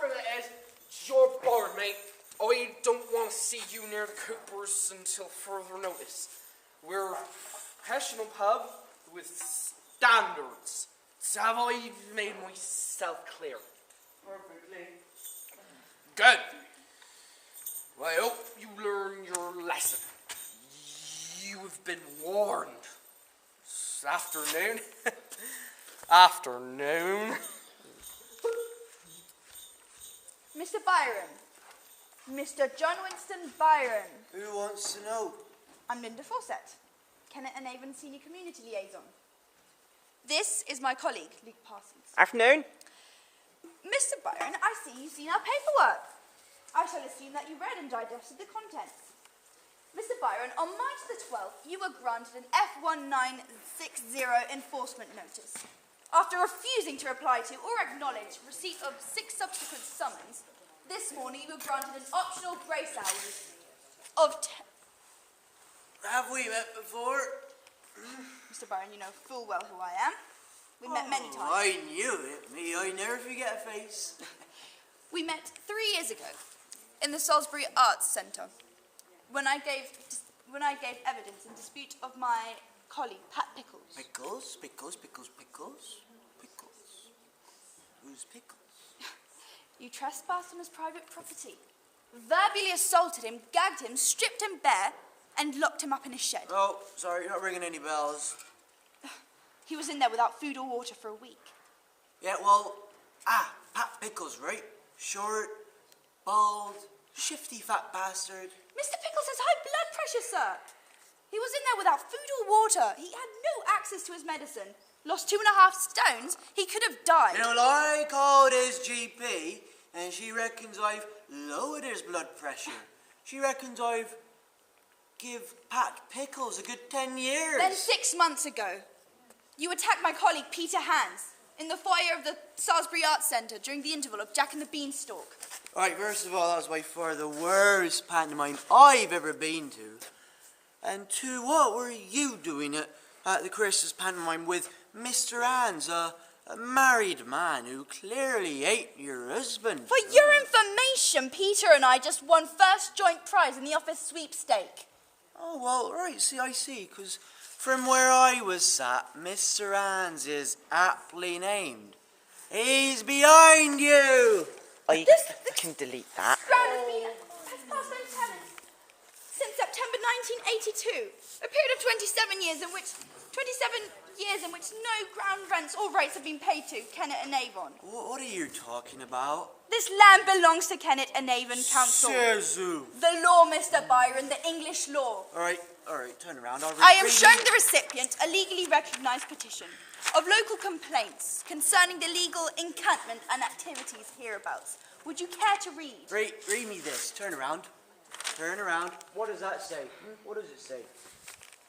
fact of it is, you're bored, mate. I don't want to see you near the Coopers until further notice. We're a professional pub with standards. Have I made myself clear? Perfectly. Good. Well, I hope you learn your lesson. You have been warned. It's afternoon. Afternoon. Mr. Byron. Mr. John Winston Byron. Who wants to know? I'm Linda Fawcett, Kennet and Avon Senior Community Liaison. This is my colleague, Luke Parsons. Afternoon. Mr. Byron, I see you've seen our paperwork. I shall assume that you read and digested the contents. Mr. Byron, on March the 12th, you were granted an F1960 enforcement notice. After refusing to reply to or acknowledge receipt of 6 subsequent summons, this morning you were granted an optional grace hours of 10. Have we met before? Mr. Byron, you know full well who I am. We met many times. I knew it. Me, I never forget a face. We met 3 years ago in the Salisbury Arts Centre when I gave evidence in dispute of my colleague, Pat Pickles. Pickles? Who's Pickles? You trespassed on his private property, verbally assaulted him, gagged him, stripped him bare, and locked him up in his shed. Oh, sorry, not ringing any bells. He was in there without food or water for a week. Yeah, well, Pat Pickles, right? Short, bald, shifty fat bastard. Mr. Pickles has high blood pressure, sir. He was in there without food or water. He had no access to his medicine. Lost 2.5 stones. He could have died. You know, I called his GP, and she reckons I've lowered his blood pressure. She reckons I've give Pat Pickles a good 10 years. Then 6 months ago, you attacked my colleague Peter Hans in the foyer of the Salisbury Arts Centre during the interval of Jack and the Beanstalk. Right, first of all, that was by far the worst pantomime I've ever been to. And two, what were you doing at the Christmas pantomime with Mr. Hans, a married man who clearly ate your husband? For your information, Peter and I just won first joint prize in the office sweepstake. Oh, well, right, I see, because from where I was sat, Mr. Hans is aptly named. He's behind you! I can delete that. Ground has passed no tenants since September 1982, a period of 27 years in which no ground rents or rates have been paid to Kennet and Avon. What are you talking about? This land belongs to Kennet and Avon Council. Says who? The law, Mr. Byron, the English law. All right, turn around. I am showing the recipient a legally recognised petition of local complaints concerning the legal encampment and activities hereabouts. Would you care to read? Read me this. Turn around. What does that say? What does it say?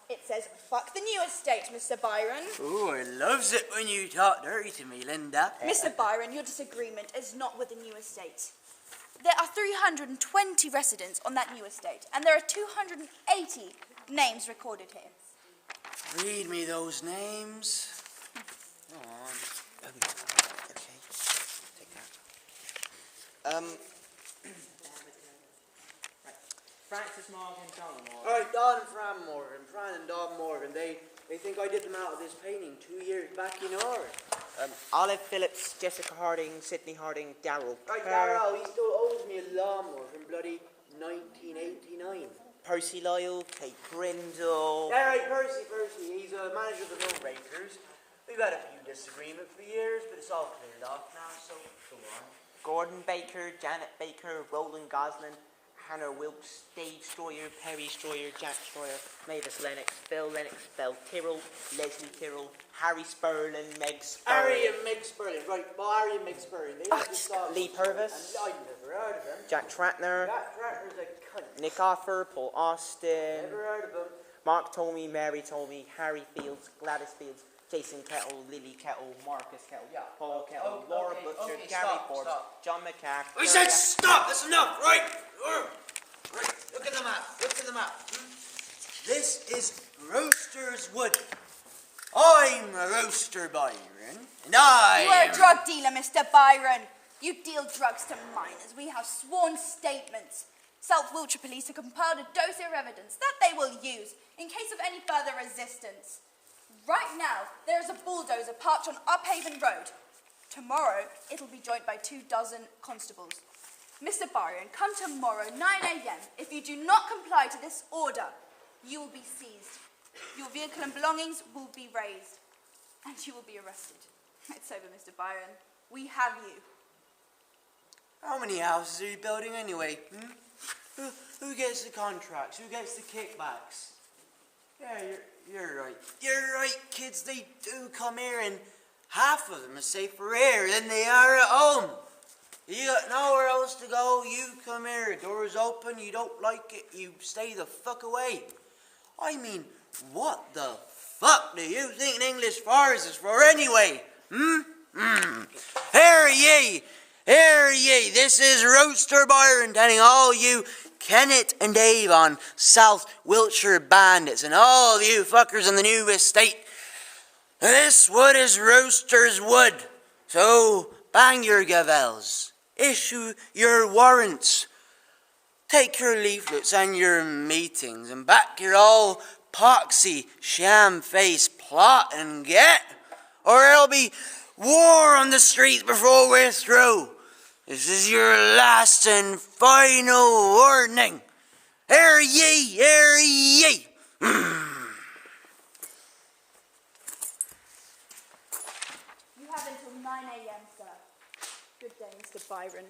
It says, fuck the new estate, Mr. Byron. Ooh, I loves it when you talk dirty to me, Linda. Mr. Byron, your disagreement is not with the new estate. There are 320 residents on that new estate, and there are 280 names recorded here. Read me those names. Go on. Okay. Take that. Francis Morgan, Don Morgan. All right, Fran and Don Morgan. They think I did them out of this painting 2 years back in Norwich. Olive Phillips, Jessica Harding, Sydney Harding, Darrell. Right, Darrell, he still owes me a lawnmower from bloody 1989. Percy Lyle, Kate Brindle. Yeah, right, Percy. He's a manager of the Mill Breakers. We've had a few disagreements for years, but it's all cleared off now, so go on. Gordon Baker, Janet Baker, Roland Gosling, Hannah Wilkes, Dave Stroyer, Perry Stroyer, Jack Stroyer, Mavis Lennox, Phil Lennox, Belle Tyrrell, Leslie Tyrrell, Harry Spurlin, Meg Spurlin. Harry and Meg Spurlin, right, Harry and Meg Spurlin. Lee Purvis. I've never heard of him. Jack Tratner. Jack Tratner's a cunt. Nick Offer, Paul Austin. Never heard of him. Mark Tomey, Mary Tomey, Harry Fields, Gladys Fields, Jason Kettle, Lily Kettle, Marcus Kettle, Paul Kettle, Laura Butcher, Gary Forbes, John McCack. I said stop! That's enough, right? Right, look at the map. This is Roaster's Wood. I'm a Rooster Byron, and You are a drug dealer, Mr. Byron. You deal drugs to minors. We have sworn statements. South Wiltshire Police have compiled a dossier of evidence that they will use in case of any further resistance. Right now, there is a bulldozer parked on Uphaven Road. Tomorrow, it'll be joined by 24 constables. Mr. Byron, come tomorrow, 9 a.m. If you do not comply to this order, you will be seized. Your vehicle and belongings will be razed, and you will be arrested. It's over, Mr. Byron. We have you. How many houses are you building anyway? Who gets the contracts? Who gets the kickbacks? Yeah, you're right. You're right, kids. They do come here, and half of them are safer here than they are at home. You got nowhere else to go. You come here. The door's open. You don't like it. You stay the fuck away. I mean, what the fuck do you think an English forest is for anyway? Hear ye! Hear ye! This is Rooster Byron telling all you Kennett and Dave on South Wiltshire bandits and all of you fuckers in the new estate. This wood is Rooster's wood. So bang your gavels. Issue your warrants. Take your leaflets and your meetings and back your all poxy, sham-faced plot and get, or there'll be war on the streets before we're through. This is your last and final warning. Hear ye, hear ye. You have until 9 a.m., sir. Good day, Mr. Byron.